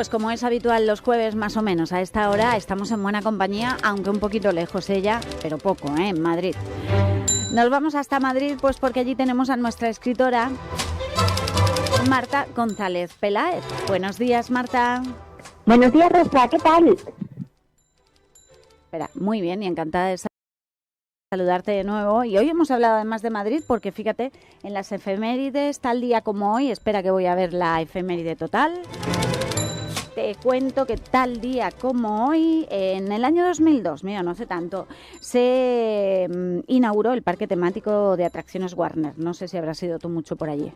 Pues como es habitual los jueves más o menos a esta hora, estamos en buena compañía, aunque un poquito lejos ella, pero poco, en Madrid. Nos vamos hasta Madrid pues porque allí tenemos a nuestra escritora Marta González Peláez. Buenos días, Marta. Buenos días, Rosa, ¿qué tal? Espera, muy bien y encantada de saludarte de nuevo. Y hoy hemos hablado además de Madrid porque fíjate, en las efemérides, tal día como hoy, espera que voy a ver la efeméride total. Te cuento que tal día como hoy, en el año 2002, mira, no hace tanto, se inauguró el parque temático de atracciones Warner. No sé si habrás ido tú mucho por allí.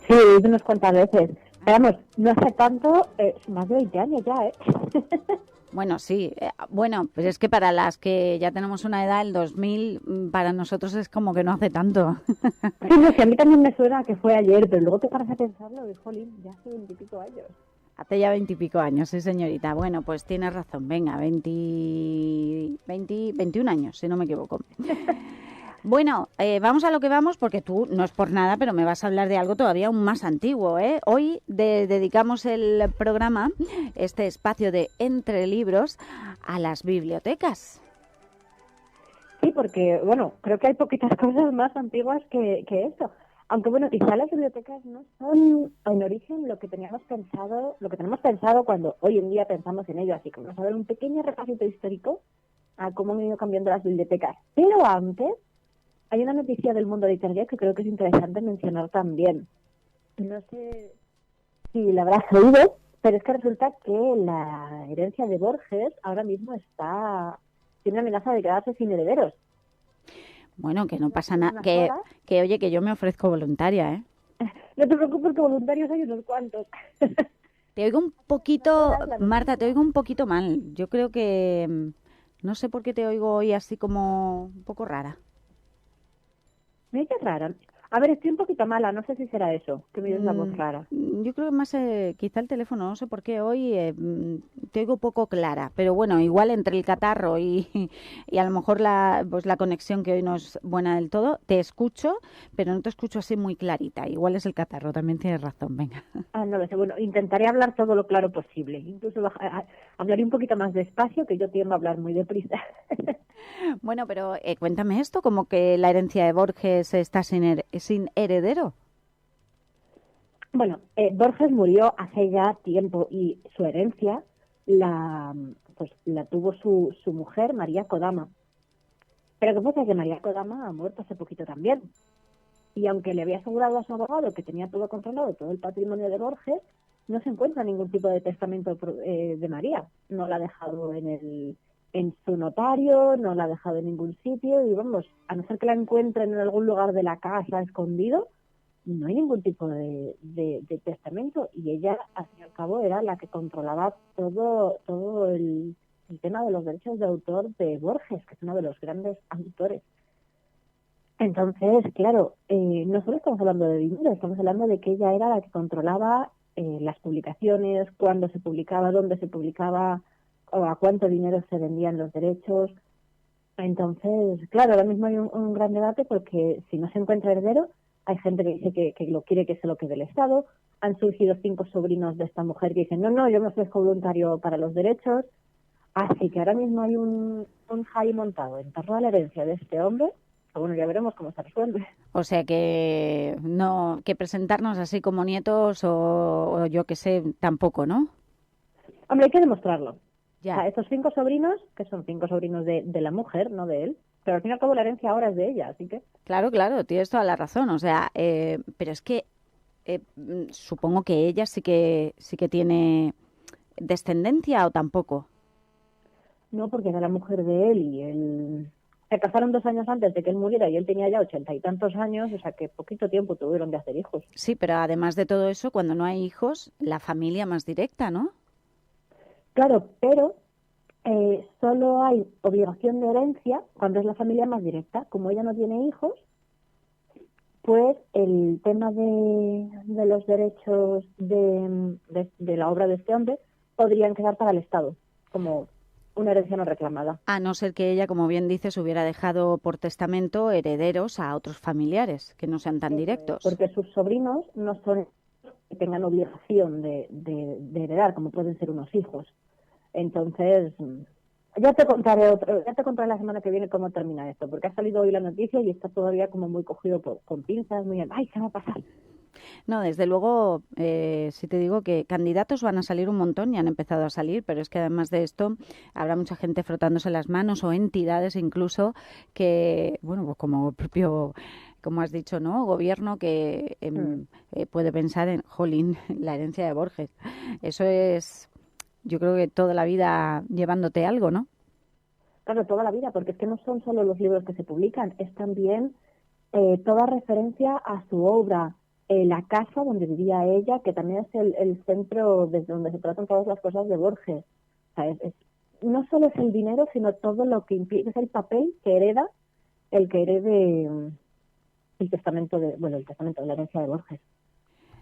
Sí, he ido unas cuantas veces. Pero vamos, no hace tanto, más de 20 años ya, ¿eh? Bueno, sí. Bueno, pues es que para las que ya tenemos una edad, el 2000 para nosotros es como que no hace tanto. Sí, no, sí, a mí también me suena que fue ayer, pero luego te paras a pensarlo y, jolín, ya hace 20 y pico años. Hace ya 20 y pico años, sí, señorita. Bueno, pues tienes razón. Venga, 21 años, si no me equivoco. Bueno, vamos a lo que vamos, porque tú, no es por nada, pero me vas a hablar de algo todavía aún más antiguo, ¿eh? Hoy dedicamos el programa, este espacio de Entre Libros, a las bibliotecas. Sí, porque, bueno, creo que hay poquitas cosas más antiguas que eso. Aunque, bueno, quizá las bibliotecas no son en origen lo que tenemos pensado cuando hoy en día pensamos en ello. Así que vamos a ver un pequeño repasito histórico a cómo han ido cambiando las bibliotecas. Pero antes, hay una noticia del mundo de Internet que creo que es interesante mencionar también. No sé si la habrás oído, pero es que resulta que la herencia de Borges ahora mismo tiene amenaza de quedarse sin herederos. Bueno, que no pasa nada, que oye, que yo me ofrezco voluntaria, ¿eh? No te preocupes, que voluntarios hay unos cuantos. Te oigo un poquito, Marta, te oigo un poquito mal. Yo creo que, no sé por qué te oigo hoy así como un poco rara. Me dices rara. A ver, estoy un poquito mala, no sé si será eso, que me dices la voz rara. Yo creo que más quizá el teléfono, no sé por qué hoy te oigo poco clara, pero bueno, igual entre el catarro y a lo mejor la conexión que hoy no es buena del todo, te escucho, pero no te escucho así muy clarita. Igual es el catarro, también tienes razón, venga. No lo sé, bueno, intentaré hablar todo lo claro posible, incluso hablaré un poquito más despacio, que yo tiendo a hablar muy deprisa. Bueno, pero cuéntame esto, como que la herencia de Borges está sin heredero. Bueno, Borges murió hace ya tiempo y su herencia la tuvo su mujer, María Kodama. Pero ¿qué pasa? Que María Kodama ha muerto hace poquito también. Y aunque le había asegurado a su abogado que tenía todo controlado, todo el patrimonio de Borges, no se encuentra ningún tipo de testamento de María. No la ha dejado en su notario, no la ha dejado en ningún sitio y vamos, a no ser que la encuentren en algún lugar de la casa escondido, no hay ningún tipo de testamento y ella, al fin y al cabo, era la que controlaba todo el tema de los derechos de autor de Borges, que es uno de los grandes autores. Entonces, claro, no solo estamos hablando de dinero, estamos hablando de que ella era la que controlaba las publicaciones, cuándo se publicaba, dónde se publicaba, o a cuánto dinero se vendían los derechos. Entonces, claro, ahora mismo hay un gran debate porque si no se encuentra heredero, hay gente que dice que lo quiere que se lo quede el Estado. Han surgido 5 sobrinos de esta mujer que dicen, no, yo me ofrezco voluntario para los derechos. Así que ahora mismo hay un jai montado en torno a la herencia de este hombre. Bueno, ya veremos cómo se resuelve. O sea que no, que presentarnos así como nietos o yo qué sé, tampoco, ¿no? Hombre, hay que demostrarlo. Ya. O sea, estos 5 sobrinos, que son 5 sobrinos de la mujer, no de él, pero al fin y al cabo la herencia ahora es de ella, así que... Claro, tienes toda la razón. O sea, pero es que supongo que ella sí que tiene descendencia o tampoco. No, porque era la mujer de él y él... Se casaron 2 años antes de que él muriera y él tenía ya 80 y tantos años, o sea que poquito tiempo tuvieron de hacer hijos. Sí, pero además de todo eso, cuando no hay hijos, la familia más directa, ¿no? Claro, pero solo hay obligación de herencia cuando es la familia más directa. Como ella no tiene hijos, pues el tema de los derechos de la obra de este hombre podrían quedar para el Estado, como una herencia no reclamada. A no ser que ella, como bien dices, hubiera dejado por testamento herederos a otros familiares que no sean tan directos. Porque sus sobrinos no son que tengan obligación de heredar, como pueden ser unos hijos. Entonces, ya te contaré la semana que viene cómo termina esto, porque ha salido hoy la noticia y está todavía como muy cogido con pinzas, muy, ay, ¿qué va a pasar? No, desde luego, sí te digo que candidatos van a salir un montón y han empezado a salir, pero es que además de esto habrá mucha gente frotándose las manos o entidades incluso que, bueno, pues como el propio, como has dicho, ¿no? Gobierno que puede pensar en, jolín, la herencia de Borges. Eso es, yo creo que toda la vida llevándote algo, ¿no? Claro, toda la vida, porque es que no son solo los libros que se publican, es también toda referencia a su obra, la casa donde vivía ella, que también es el centro desde donde se tratan todas las cosas de Borges. O sea, no solo es el dinero, sino todo lo que implica, es el papel que hereda el que herede el testamento de la herencia de Borges.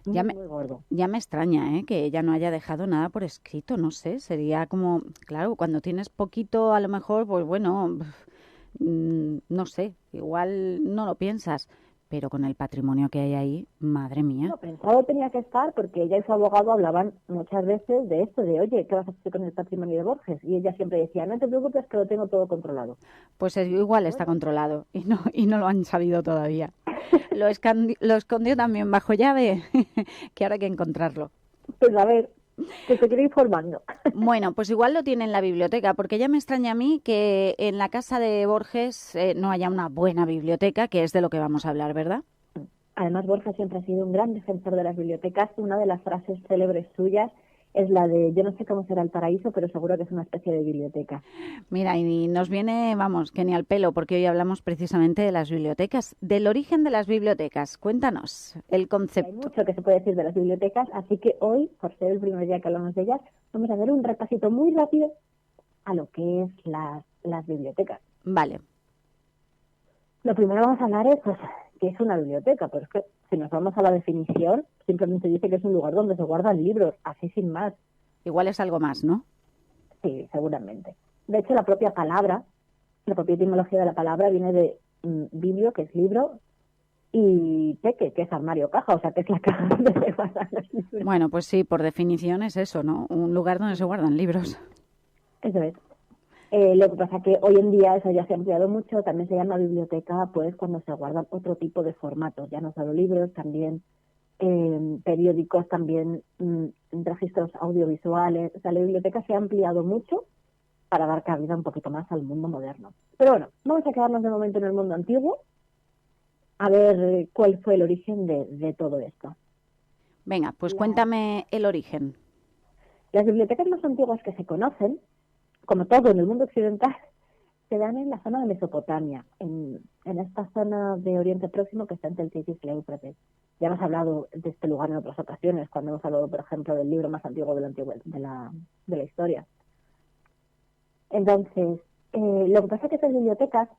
Muy gordo. Ya me extraña, que ella no haya dejado nada por escrito, no sé, sería como, claro, cuando tienes poquito a lo mejor, pues bueno, no sé, igual no lo piensas, pero con el patrimonio que hay ahí, madre mía. No, pensado tenía que estar porque ella y su abogado hablaban muchas veces de esto, de oye, ¿qué vas a hacer con el patrimonio de Borges? Y ella siempre decía, no te preocupes que lo tengo todo controlado. Pues igual está controlado y no lo han sabido todavía. Lo escondió también bajo llave, que ahora hay que encontrarlo. Pues a ver, que te quiero informando. Bueno, pues igual lo tiene en la biblioteca, porque ya me extraña a mí que en la casa de Borges no haya una buena biblioteca, que es de lo que vamos a hablar, ¿verdad? Además, Borges siempre ha sido un gran defensor de las bibliotecas. Una de las frases célebres suyas es la de yo no sé cómo será el paraíso, pero seguro que es una especie de biblioteca. Mira, y nos viene, vamos, que ni al pelo, porque hoy hablamos precisamente de las bibliotecas, del origen de las bibliotecas. Cuéntanos el concepto. Hay mucho que se puede decir de las bibliotecas, así que hoy, por ser el primer día que hablamos de ellas, vamos a hacer un repasito muy rápido a lo que es las bibliotecas. Vale. Lo primero que vamos a hablar es, pues, ¿qué es una biblioteca? Pues es que si nos vamos a la definición, simplemente dice que es un lugar donde se guardan libros, así sin más. Igual es algo más, ¿no? Sí, seguramente. De hecho, la propia palabra, la propia etimología de la palabra viene de biblio, que es libro, y teque, que es armario caja, o sea, que es la caja donde se guardan los libros. Bueno, pues sí, por definición es eso, ¿no? Un lugar donde se guardan libros. Eso es. Lo que pasa que hoy en día eso ya se ha ampliado mucho, también se llama biblioteca pues cuando se guardan otro tipo de formatos, ya no solo libros, también periódicos, también registros audiovisuales. O sea, la biblioteca se ha ampliado mucho para dar cabida un poquito más al mundo moderno. Pero bueno, vamos a quedarnos de momento en el mundo antiguo, a ver cuál fue el origen de todo esto. Venga, pues cuéntame el origen. Las bibliotecas más antiguas que se conocen, como todo en el mundo occidental, se dan en la zona de Mesopotamia, en esta zona de Oriente Próximo que está entre el Tigris y el Éufrates. Ya hemos hablado de este lugar en otras ocasiones, cuando hemos hablado, por ejemplo, del libro más antiguo de la historia. Entonces, lo que pasa es que estas bibliotecas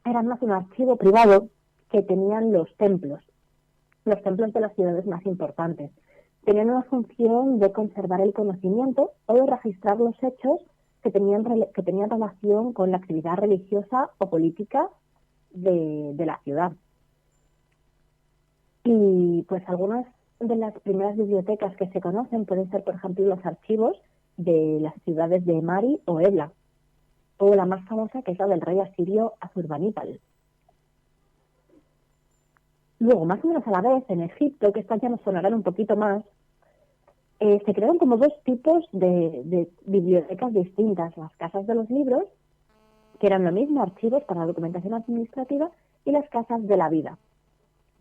eran más un archivo privado que tenían los templos de las ciudades más importantes. Tenían una función de conservar el conocimiento o de registrar los hechos que tenían relación con la actividad religiosa o política de la ciudad. Y pues algunas de las primeras bibliotecas que se conocen pueden ser, por ejemplo, los archivos de las ciudades de Mari o Ebla, o la más famosa, que es la del rey asirio Asurbanipal. Luego, más o menos a la vez, en Egipto, que estas ya nos sonarán un poquito más, se crearon como dos tipos de bibliotecas distintas. Las casas de los libros, que eran lo mismo, archivos para la documentación administrativa, y las casas de la vida,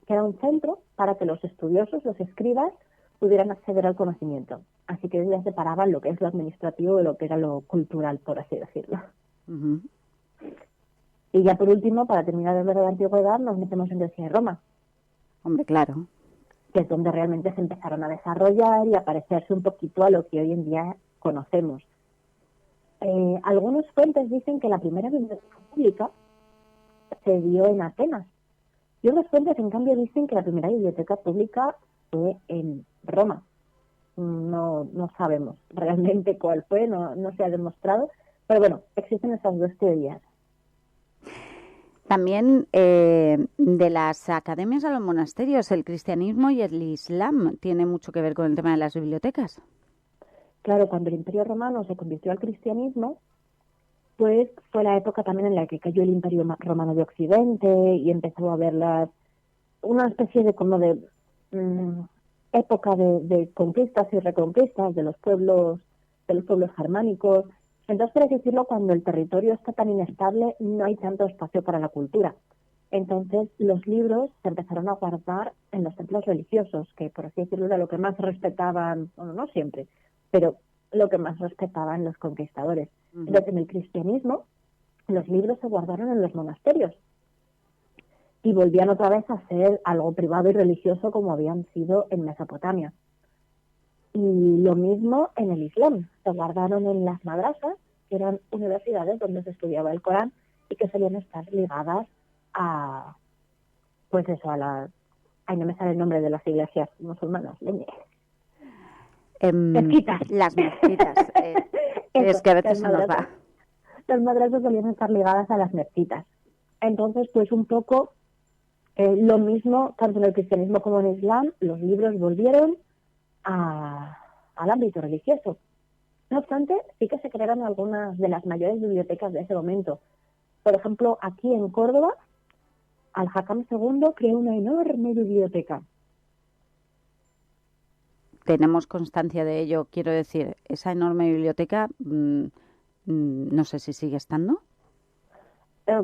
que era un centro para que los estudiosos, los escribas, pudieran acceder al conocimiento. Así que ya separaban lo que es lo administrativo de lo que era lo cultural, por así decirlo. Uh-huh. Y ya por último, para terminar de hablar de la antigüedad, nos metemos en Grecia y Roma. Hombre, claro. Que es donde realmente se empezaron a desarrollar y a parecerse un poquito a lo que hoy en día conocemos. Algunos fuentes dicen que la primera biblioteca pública se dio en Atenas, y otras fuentes, en cambio, dicen que la primera biblioteca pública fue en Roma. No sabemos realmente cuál fue, no se ha demostrado, pero bueno, existen esas dos teorías. También de las academias a los monasterios, el cristianismo y el islam tiene mucho que ver con el tema de las bibliotecas. Claro, cuando el Imperio Romano se convirtió al cristianismo, pues fue la época también en la que cayó el Imperio Romano de Occidente y empezó a haber una especie de como de época de conquistas y reconquistas de los pueblos germánicos. Entonces, por así decirlo, cuando el territorio está tan inestable, no hay tanto espacio para la cultura. Entonces, los libros se empezaron a guardar en los templos religiosos, que por así decirlo era lo que más respetaban, bueno, no siempre, pero lo que más respetaban los conquistadores. Entonces, en el cristianismo, los libros se guardaron en los monasterios y volvían otra vez a ser algo privado y religioso como habían sido en Mesopotamia. Y lo mismo en el Islam, se guardaron en las madrasas, que eran universidades donde se estudiaba el Corán y que solían estar ligadas a, pues eso, ay, no me sale el nombre de las iglesias musulmanas, mezquitas. Las mezquitas, es que a veces se nos va. Las madrasas solían estar ligadas a las mezquitas. Entonces, pues un poco lo mismo, tanto en el cristianismo como en el Islam, los libros volvieron al ámbito religioso. No obstante, sí que se crearon algunas de las mayores bibliotecas de ese momento. Por ejemplo, aquí en Córdoba, Al-Hakam II creó una enorme biblioteca. Tenemos constancia de ello, quiero decir, esa enorme biblioteca, no sé si sigue estando.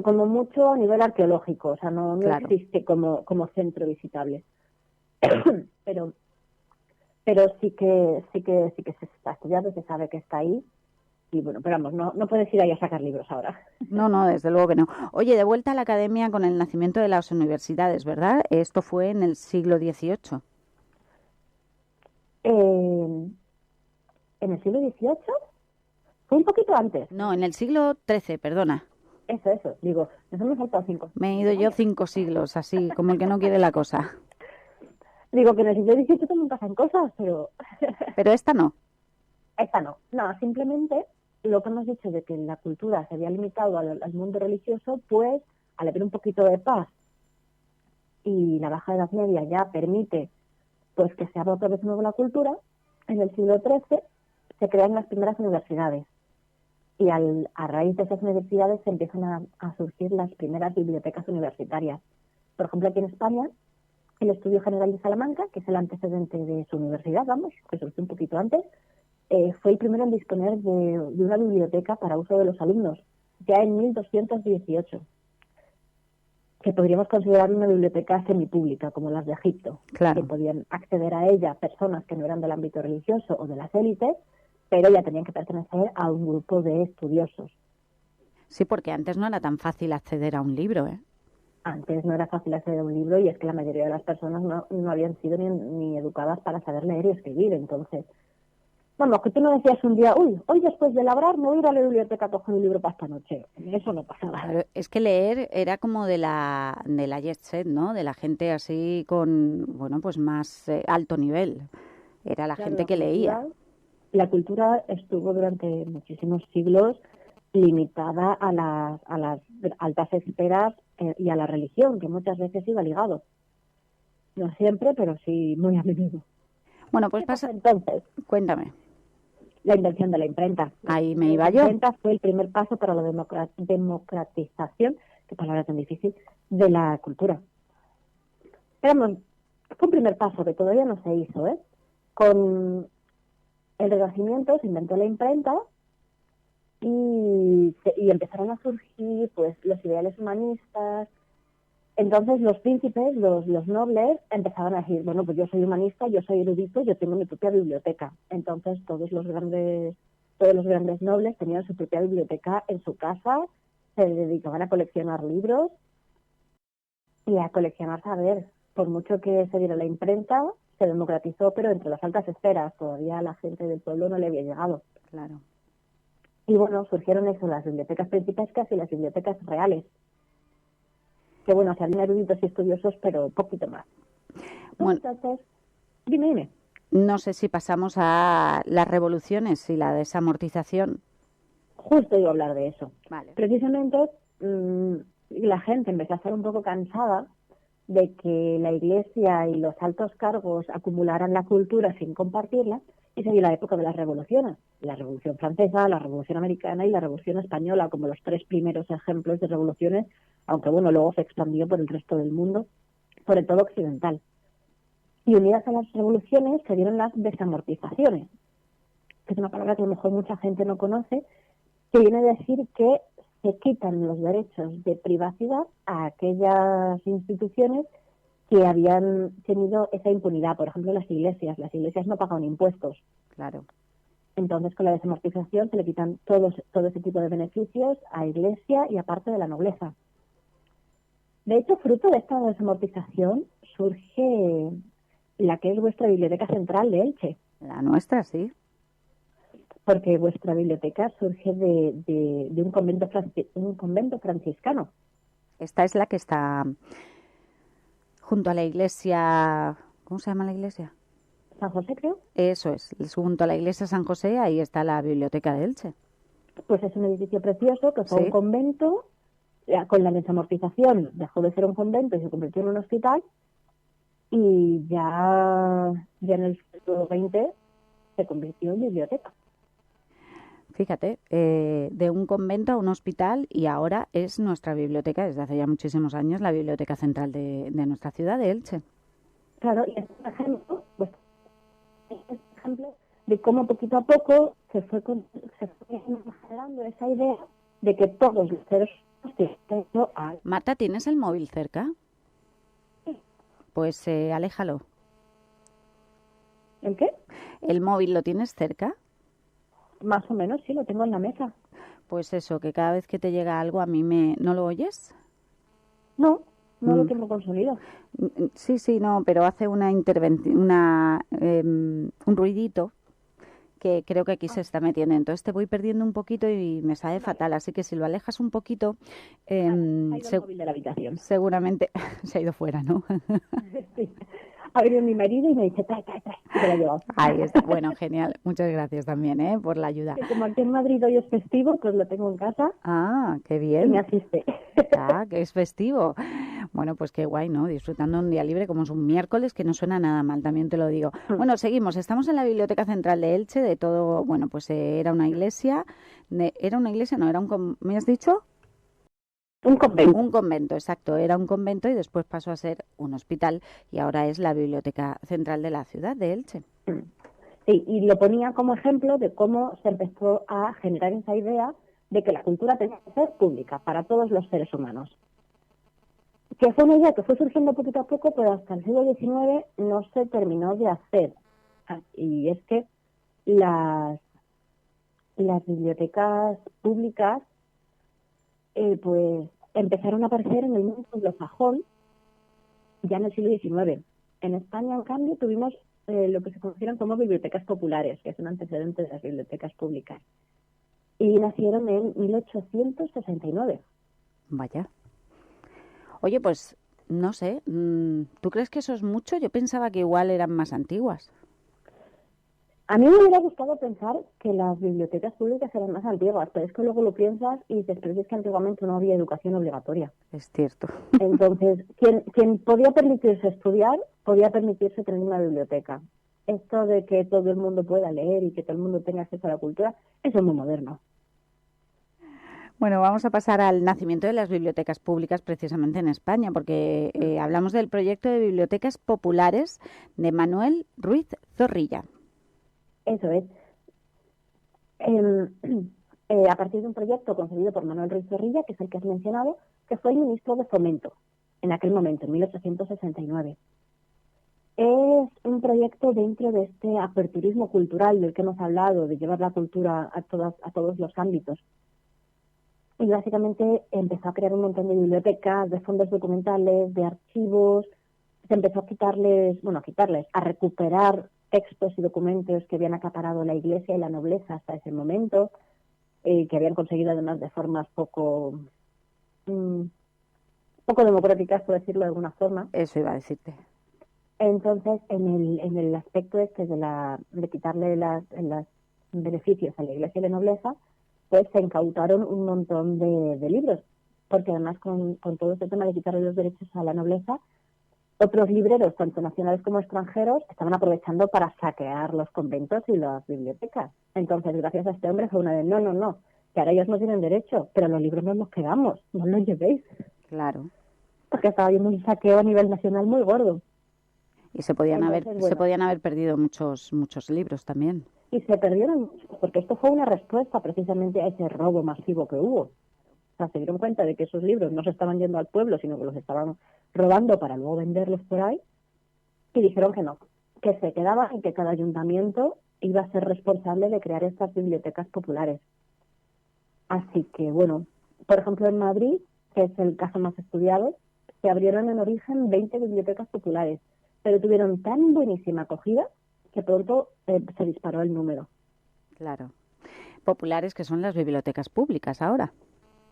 Como mucho a nivel arqueológico, o sea, no Claro. existe como centro visitable. pero sí que se está estudiando, se sabe que está ahí. Y bueno, pero vamos, no puedes ir ahí a sacar libros ahora. No, desde luego que no. Oye, de vuelta a la academia con el nacimiento de las universidades, ¿verdad? Esto fue en el siglo XVIII. En el siglo XVIII fue un poquito antes. No, en el siglo XIII, perdona. Eso, digo, nos hemos saltado 5. Me he ido yo 5 siglos, así como el que no quiere la cosa. Digo que en el siglo XVIII también pasan cosas, pero... Pero esta no. Esta no. No, simplemente lo que hemos dicho de que la cultura se había limitado al mundo religioso, pues al haber un poquito de paz y la Baja Edad Media ya permite pues que se abra otra vez de nuevo la cultura, en el siglo XIII se crean las primeras universidades. Y a raíz de esas universidades se empiezan a surgir las primeras bibliotecas universitarias. Por ejemplo, aquí en España, el Estudio General de Salamanca, que es el antecedente de su universidad, que surgió un poquito antes, fue el primero en disponer de una biblioteca para uso de los alumnos, ya en 1218, que podríamos considerar una biblioteca semipública, como las de Egipto, Claro. que podían acceder a ella personas que no eran del ámbito religioso o de las élites, pero ya tenían que pertenecer a un grupo de estudiosos. Sí, porque antes no era tan fácil acceder a un libro, ¿eh? Antes no era fácil acceder a un libro y es que la mayoría de las personas no habían sido ni educadas para saber leer y escribir. Entonces, bueno, que tú no decías un día, hoy después de labrar me voy a ir a la biblioteca a coger un libro para esta noche. Eso no pasaba. Claro, es que leer era como de la jet set, ¿no? De la gente así con, bueno, pues más alto nivel. Era la gente que leía. La cultura estuvo durante muchísimos siglos limitada a las altas esferas y a la religión, que muchas veces iba ligado. No siempre, pero sí muy a menudo. Bueno, pues pasa. Entonces, cuéntame. La invención de la imprenta. Ahí me iba yo. La imprenta fue el primer paso para la democratización, qué palabra tan difícil, de la cultura. Pero fue un primer paso que todavía no se hizo, ¿eh? Con el Renacimiento se inventó la imprenta y empezaron a surgir pues los ideales humanistas. Entonces los príncipes, los nobles, empezaban a decir, bueno, pues yo soy humanista, yo soy erudito, yo tengo mi propia biblioteca. Entonces todos los grandes nobles tenían su propia biblioteca en su casa, se dedicaban a coleccionar libros y a coleccionar saber. Por mucho que se diera la imprenta, se democratizó, pero entre las altas esferas, todavía la gente del pueblo no le había llegado. Claro. Y bueno, surgieron eso, las bibliotecas principescas y las bibliotecas reales. Que bueno, se habían eruditos y estudiosos, pero poquito más. Bueno, entonces, dime. No sé si pasamos a las revoluciones y la desamortización. Justo iba a hablar de eso. Vale. Precisamente, la gente empezó a estar un poco cansada de que la Iglesia y los altos cargos acumularan la cultura sin compartirla, y se dio la época de las revoluciones, la Revolución Francesa, la Revolución Americana y la Revolución Española, como los 3 primeros ejemplos de revoluciones, aunque bueno, luego se expandió por el resto del mundo, sobre todo occidental. Y unidas a las revoluciones se dieron las desamortizaciones, que es una palabra que a lo mejor mucha gente no conoce, que viene a decir que se quitan los derechos de privacidad a aquellas instituciones que habían tenido esa impunidad. Por ejemplo, las iglesias no pagan impuestos. Claro. Entonces, con la desamortización se le quitan todo ese tipo de beneficios a Iglesia y a parte de la nobleza. De hecho, fruto de esta desamortización surge la que es vuestra Biblioteca Central de Elche. La nuestra, sí. Porque vuestra biblioteca surge de un convento franciscano. Esta es la que está junto a la iglesia... ¿Cómo se llama la iglesia? San José, creo. Eso es, junto a la iglesia San José, ahí está la biblioteca de Elche. Pues es un edificio precioso que fue Sí. un convento, con la desamortización dejó de ser un convento y se convirtió en un hospital, y ya en el siglo XX se convirtió en biblioteca. Fíjate, de un convento a un hospital, y ahora es nuestra biblioteca, desde hace ya muchísimos años, la biblioteca central de nuestra ciudad, de Elche. Claro, y es un ejemplo, de cómo poquito a poco se fue generando esa idea de que todos los seres humanos tienen derecho a... Marta, ¿tienes el móvil cerca? Sí. Pues aléjalo. ¿El qué? ¿El móvil lo tienes cerca? Más o menos, sí, lo tengo en la mesa. Pues eso, que cada vez que te llega algo a mí me... ¿No lo oyes? No lo tengo con sonido. Sí, no, pero hace una un ruidito que creo que aquí se está metiendo. Entonces te voy perdiendo un poquito y me sale fatal. Así que si lo alejas un poquito, Ha ido el móvil de la habitación. seguramente se ha ido fuera, ¿no? Sí. Ha venido mi marido y me dice, trae, y se lo ha llevado. Ahí está. Bueno, genial. Muchas gracias también, por la ayuda. Que como aquí en Madrid hoy es festivo, pues lo tengo en casa Ah, qué y bien. me asiste. Ah, que es festivo. Bueno, pues qué guay, ¿no? Disfrutando un día libre como es un miércoles, que no suena nada mal, también te lo digo. Bueno, seguimos. Estamos en la Biblioteca Central de Elche, de todo, bueno, pues era una iglesia. ¿Era una iglesia? No, ¿me has dicho? Un convento. Un convento, exacto. Era un convento y después pasó a ser un hospital y ahora es la Biblioteca Central de la ciudad de Elche. Sí, y lo ponía como ejemplo de cómo se empezó a generar esa idea de que la cultura tenía que ser pública para todos los seres humanos. Que fue una idea que fue surgiendo poquito a poco, pero hasta el siglo XIX no se terminó de hacer. Y es que las bibliotecas públicas pues empezaron a aparecer en el mundo anglosajón ya en el siglo XIX. En España, en cambio, tuvimos lo que se conocieron como bibliotecas populares, que es un antecedente de las bibliotecas públicas. Y nacieron en 1869. Vaya. Oye, pues no sé, ¿tú crees que eso es mucho? Yo pensaba que igual eran más antiguas. A mí me hubiera gustado pensar que las bibliotecas públicas eran más antiguas, pero es que luego lo piensas y dices, pero es que antiguamente no había educación obligatoria. Es cierto. Entonces, quien podía permitirse estudiar, podía permitirse tener una biblioteca. Esto de que todo el mundo pueda leer y que todo el mundo tenga acceso a la cultura, eso es muy moderno. Bueno, vamos a pasar al nacimiento de las bibliotecas públicas precisamente en España, porque hablamos del proyecto de bibliotecas populares de Manuel Ruiz Zorrilla. Eso es. A partir de un proyecto concebido por Manuel Ruiz Zorrilla, que es el que has mencionado, que fue el ministro de Fomento en aquel momento, en 1869. Es un proyecto dentro de este aperturismo cultural del que hemos hablado, de llevar la cultura a todos los ámbitos. Y básicamente empezó a crear un montón de bibliotecas, de fondos documentales, de archivos. Se empezó a recuperar textos y documentos que habían acaparado la Iglesia y la nobleza hasta ese momento, que habían conseguido además de formas poco democráticas, por decirlo de alguna forma. Eso iba a decirte. Entonces, en el aspecto este de quitarle los beneficios a la Iglesia y la nobleza, pues se incautaron un montón de libros. porque además con todo este tema de quitarle los derechos a la nobleza, otros libreros, tanto nacionales como extranjeros, estaban aprovechando para saquear los conventos y las bibliotecas. Entonces, gracias a este hombre fue una de no, que ahora ellos no tienen derecho, pero los libros nos los quedamos, no los llevéis. Claro. Porque estaba habiendo un saqueo a nivel nacional muy gordo. Y se podían Entonces, haber perdido muchos libros también. Y se perdieron, porque esto fue una respuesta precisamente a ese robo masivo que hubo. O sea, se dieron cuenta de que esos libros no se estaban yendo al pueblo, sino que los estaban robando para luego venderlos por ahí, y dijeron que no, que se quedaban y que cada ayuntamiento iba a ser responsable de crear estas bibliotecas populares. Así que, bueno, por ejemplo, en Madrid, que es el caso más estudiado, se abrieron en origen 20 bibliotecas populares, pero tuvieron tan buenísima acogida que pronto se disparó el número. Claro. Populares, que son las bibliotecas públicas ahora.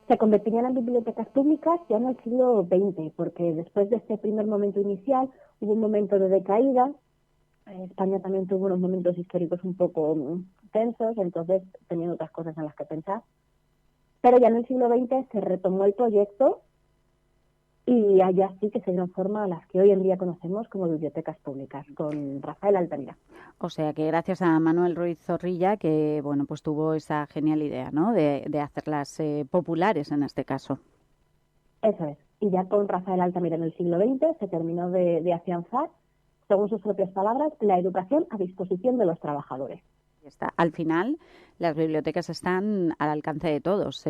Se convertirían en bibliotecas públicas ya en el siglo XX, porque después de este primer momento inicial hubo un momento de decaída. España también tuvo unos momentos históricos un poco tensos, entonces tenían otras cosas en las que pensar. Pero ya en el siglo XX se retomó el proyecto y allá sí que se dieron forma a las que hoy en día conocemos como bibliotecas públicas, con Rafael Altamira. O sea que gracias a Manuel Ruiz Zorrilla, que bueno, pues tuvo esa genial idea, ¿no? De hacerlas populares en este caso. Eso es. Y ya con Rafael Altamira en el siglo XX se terminó de afianzar, según sus propias palabras, la educación a disposición de los trabajadores. Está. Al final, las bibliotecas están al alcance de todos.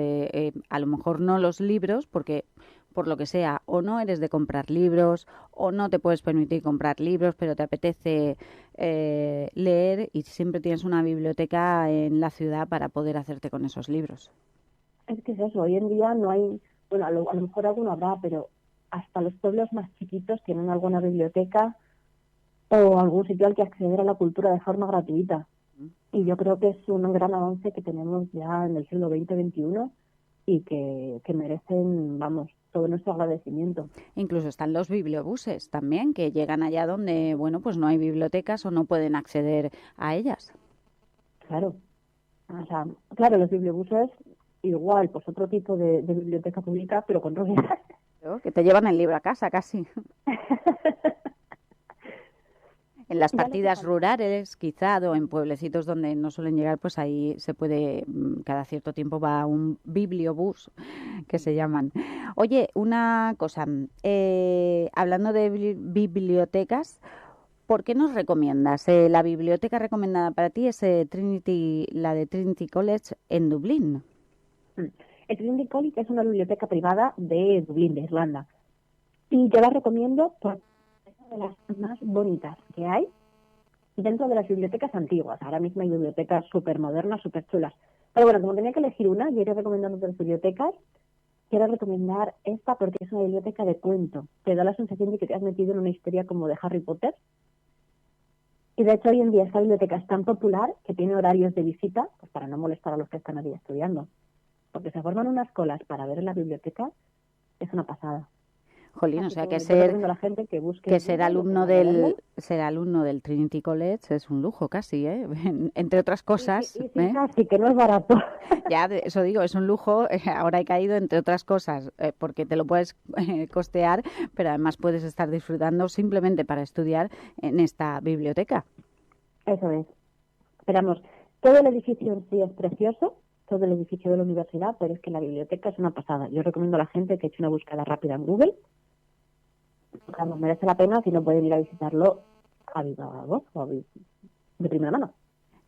A lo mejor no los libros, porque por lo que sea, o no eres de comprar libros, o no te puedes permitir comprar libros, pero te apetece leer y siempre tienes una biblioteca en la ciudad para poder hacerte con esos libros. Es que es eso, hoy en día no hay, bueno, a lo mejor alguno habrá, pero hasta los pueblos más chiquitos tienen alguna biblioteca o algún sitio al que acceder a la cultura de forma gratuita. Y yo creo que es un gran avance que tenemos ya en el siglo XX-XXI y que merecen, vamos, todo nuestro agradecimiento. Incluso están los bibliobuses también, que llegan allá donde, bueno, pues no hay bibliotecas o no pueden acceder a ellas. Claro. O sea, claro, los bibliobuses igual, pues otro tipo de biblioteca pública, pero con ruedas. Que te llevan el libro a casa casi. En las partidas rurales, quizá, o en pueblecitos donde no suelen llegar, pues ahí se puede, cada cierto tiempo va un bibliobús, que se llaman. Oye, una cosa, hablando de bibliotecas, ¿por qué nos recomiendas? La biblioteca recomendada para ti es la de Trinity College en Dublín. El Trinity College es una biblioteca privada de Dublín, de Irlanda. Y yo la recomiendo porque de las más bonitas que hay dentro de las bibliotecas antiguas. Ahora mismo hay bibliotecas súper modernas, súper chulas. Pero bueno, como tenía que elegir una, yo iré recomendando de las bibliotecas. Quiero recomendar esta porque es una biblioteca de cuento. Te da la sensación de que te has metido en una historia como de Harry Potter. Y de hecho hoy en día esta biblioteca es tan popular que tiene horarios de visita, pues para no molestar a los que están allí estudiando. Porque se forman unas colas para ver en la biblioteca, es una pasada. Jolín, o sea que ser alumno del Trinity College es un lujo casi, ¿eh? Entre otras cosas. Sí, casi, que no es barato. Ya, eso digo, es un lujo. Ahora he caído, entre otras cosas, porque te lo puedes costear, pero además puedes estar disfrutando simplemente para estudiar en esta biblioteca. Eso es. Esperamos, todo el edificio en sí es precioso, todo el edificio de la universidad, pero es que la biblioteca es una pasada. Yo recomiendo a la gente que eche una búsqueda rápida en Google. Claro, merece la pena si no pueden ir a visitarlo a viva voz o de primera mano.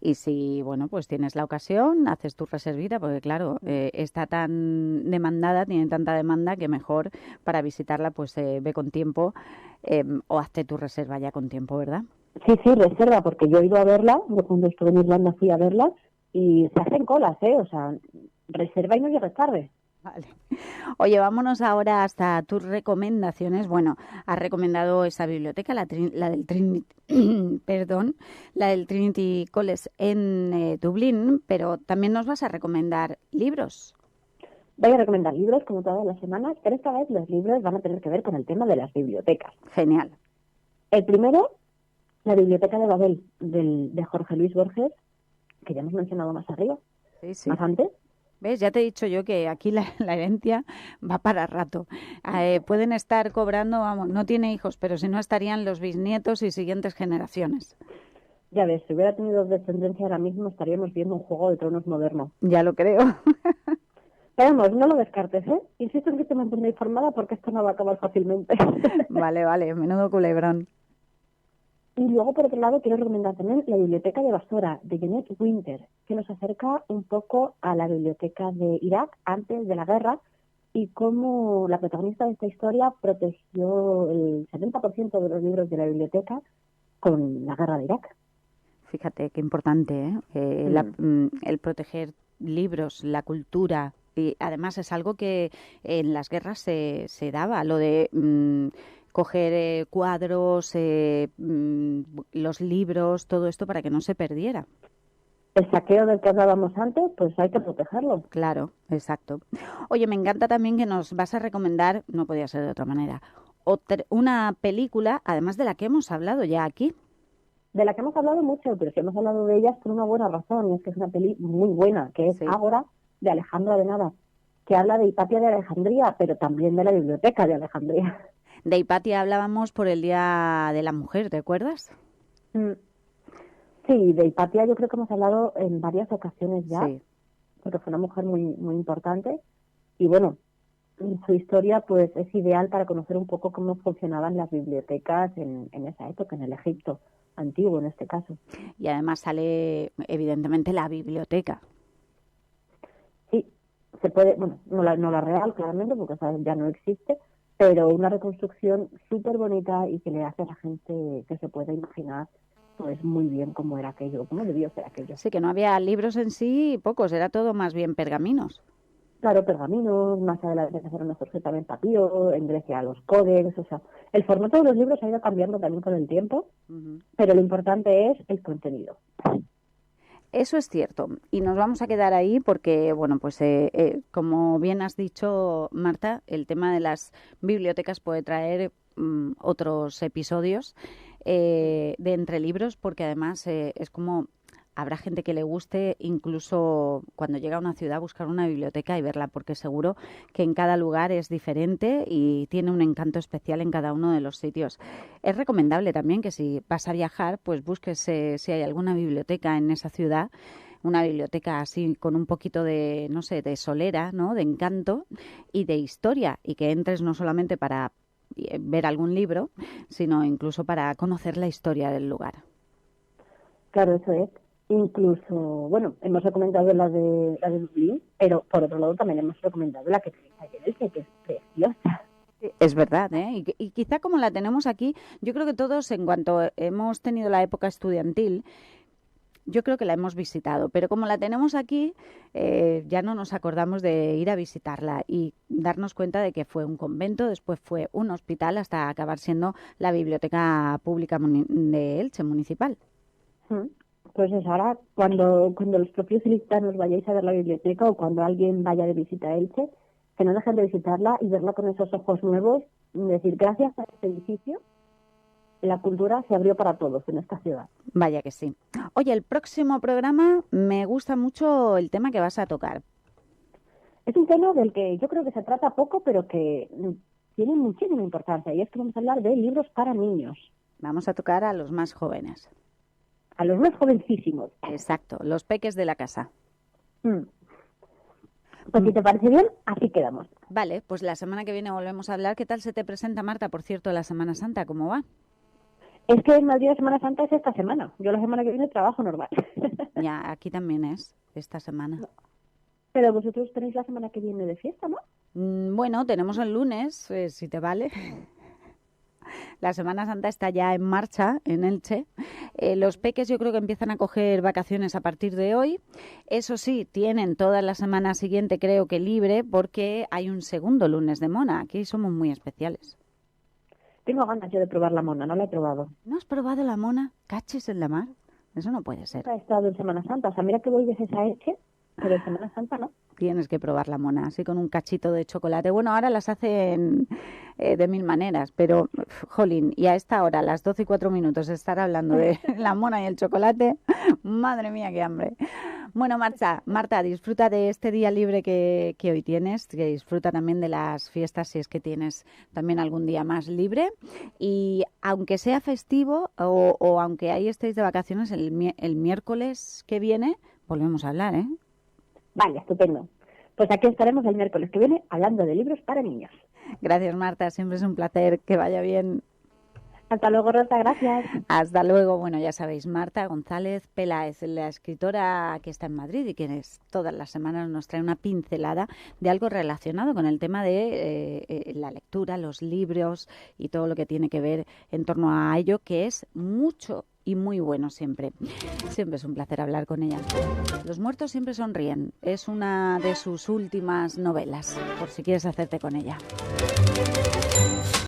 Y si, bueno, pues tienes la ocasión, haces tu reservita, porque claro, está tan demandada, tiene tanta demanda que mejor para visitarla, pues ve con tiempo o hazte tu reserva ya con tiempo, ¿verdad? Sí, reserva, porque yo he ido a verla, yo cuando estuve en Irlanda fui a verla y se hacen colas, o sea, reserva y no llegues tarde. Vale. Oye, vámonos ahora hasta tus recomendaciones. Bueno, has recomendado esa biblioteca, la del Trinity, la del Trinity College en Dublín, pero también nos vas a recomendar libros. Voy a recomendar libros como todas las semanas, pero esta vez los libros van a tener que ver con el tema de las bibliotecas. Genial. El primero, la Biblioteca de Babel, de Jorge Luis Borges, que ya hemos mencionado más arriba, sí. más antes. ¿Ves? Ya te he dicho yo que aquí la herencia va para rato. Pueden estar cobrando, vamos, no tiene hijos, pero si no estarían los bisnietos y siguientes generaciones. Ya ves, si hubiera tenido descendencia ahora mismo estaríamos viendo un Juego de Tronos moderno. Ya lo creo. Pero vamos, no lo descartes, ¿eh? Insisto en que te mantendré informada porque esto no va a acabar fácilmente. Vale, menudo culebrón. Y luego, por otro lado, quiero recomendar también La Biblioteca de Basora, de Jeanette Winter, que nos acerca un poco a la biblioteca de Irak antes de la guerra y cómo la protagonista de esta historia protegió el 70% de los libros de la biblioteca con la guerra de Irak. Fíjate qué importante, ¿eh? El proteger libros, la cultura. Y además es algo que en las guerras se daba, lo de coger cuadros, los libros, todo esto para que no se perdiera. El saqueo del que hablábamos antes, pues hay que protegerlo. Claro, exacto. Oye, me encanta también que nos vas a recomendar, no podía ser de otra manera, una película, además de la que hemos hablado ya aquí. De la que hemos hablado mucho, pero que hemos hablado de ellas por una buena razón, y es que es una peli muy buena, que es Ágora, de Alejandra de Nava, que habla de Hipatia de Alejandría, pero también de la biblioteca de Alejandría. De Hipatia hablábamos por el Día de la Mujer, ¿te acuerdas? Sí, de Hipatia yo creo que hemos hablado en varias ocasiones ya, porque fue una mujer muy, muy importante, y bueno, su historia pues es ideal para conocer un poco cómo funcionaban las bibliotecas en esa época, en el Egipto antiguo en este caso. Y además sale evidentemente la biblioteca. Sí, se puede, bueno, no la real claramente porque ya no existe, pero una reconstrucción súper bonita y que le hace a la gente que se pueda imaginar pues muy bien cómo era aquello, cómo debió ser aquello. Sí, que no había libros en sí, pocos, era todo más bien pergaminos. Claro, pergaminos, más adelante empezaron a surgir también papiro, en Grecia los códex, o sea, el formato de los libros ha ido cambiando también con el tiempo, pero lo importante es el contenido. Eso es cierto, y nos vamos a quedar ahí porque, bueno, pues como bien has dicho, Marta, el tema de las bibliotecas puede traer otros episodios de entre libros, porque además es como habrá gente que le guste incluso cuando llega a una ciudad buscar una biblioteca y verla, porque seguro que en cada lugar es diferente y tiene un encanto especial en cada uno de los sitios. Es recomendable también que si vas a viajar, pues busques si hay alguna biblioteca en esa ciudad, una biblioteca así con un poquito de, no sé, de solera, ¿no? De encanto y de historia, y que entres no solamente para ver algún libro, sino incluso para conocer la historia del lugar. Claro, eso es. Incluso, bueno, hemos recomendado la de Dublín, pero por otro lado también hemos recomendado la que tenéis aquí en Elche, que es preciosa. Es verdad, ¿eh? Y quizá como la tenemos aquí, yo creo que todos, en cuanto hemos tenido la época estudiantil, yo creo que la hemos visitado, pero como la tenemos aquí, ya no nos acordamos de ir a visitarla y darnos cuenta de que fue un convento, después fue un hospital, hasta acabar siendo la biblioteca pública de Elche, municipal. Pues es ahora, cuando los propios ilicitanos vayáis a ver la biblioteca o cuando alguien vaya de visita a Elche, que no dejen de visitarla y verla con esos ojos nuevos, y decir, gracias a este edificio, la cultura se abrió para todos en esta ciudad. Vaya que sí. Oye, el próximo programa me gusta mucho el tema que vas a tocar. Es un tema del que yo creo que se trata poco, pero que tiene muchísima importancia, y es que vamos a hablar de libros para niños. Vamos a tocar a los más jóvenes. A los más jovencísimos. Exacto, los peques de la casa. Pues si te parece bien, así quedamos. Vale, pues la semana que viene volvemos a hablar. ¿Qué tal se te presenta, Marta, por cierto, la Semana Santa? ¿Cómo va? Es que en Madrid la Semana Santa es esta semana. Yo la semana que viene trabajo normal. Ya, aquí también es esta semana. No. Pero vosotros tenéis la semana que viene de fiesta, ¿no? Bueno, tenemos el lunes, si te vale. La Semana Santa está ya en marcha en Elche. Los peques yo creo que empiezan a coger vacaciones a partir de hoy. Eso sí, tienen toda la semana siguiente creo que libre porque hay un segundo lunes de mona. Aquí somos muy especiales. Tengo ganas yo de probar la mona, no la he probado. ¿No has probado la mona? ¿Caches en la mar? Eso no puede ser. Nunca he estado en Semana Santa. O sea, mira que voy veces a Elche, pero en Semana Santa no. Tienes que probar la mona, así con un cachito de chocolate. Bueno, ahora las hacen de mil maneras, pero, jolín, y a esta hora, a las 12:04, estar hablando de la mona y el chocolate, madre mía, qué hambre. Bueno, Marta, disfruta de este día libre que hoy tienes, que disfruta también de las fiestas si es que tienes también algún día más libre. Y aunque sea festivo o aunque ahí estéis de vacaciones, el miércoles que viene volvemos a hablar, ¿eh? Vale, estupendo. Pues aquí estaremos el miércoles que viene hablando de libros para niños. Gracias, Marta, siempre es un placer, que vaya bien. Hasta luego, Rosa, gracias. Hasta luego. Bueno, ya sabéis, Marta González Peláez, la escritora que está en Madrid y que todas las semanas nos trae una pincelada de algo relacionado con el tema de la lectura, los libros y todo lo que tiene que ver en torno a ello, que es mucho y muy bueno siempre. Siempre es un placer hablar con ella. Los muertos siempre sonríen. Es una de sus últimas novelas, por si quieres hacerte con ella.